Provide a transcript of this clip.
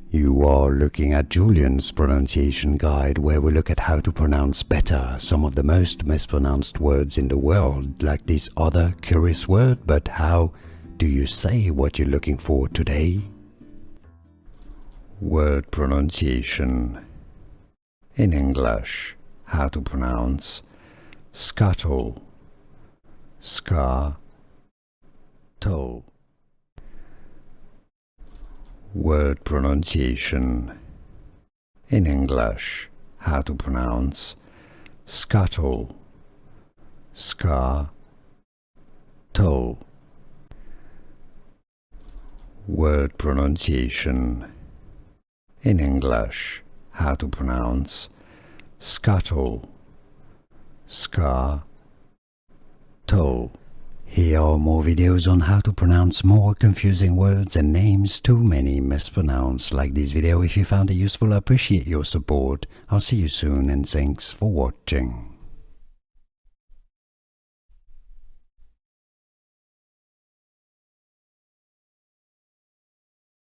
You are looking at Julian's pronunciation guide, where we look at how to pronounce better some of the most mispronounced words in the world, like this other curious word. But how do you say what you're looking for today? Word pronunciation. In English, how to pronounce scuttle, scuttle. Word pronunciation. In English, how to pronounce scuttle, scuttle. Word pronunciation. In English, how to pronounce scuttle, scuttle. Here are more videos on how to pronounce more confusing words and names too many mispronounced. Like this video if you found it useful. I appreciate your support. I'll see you soon and thanks for watching.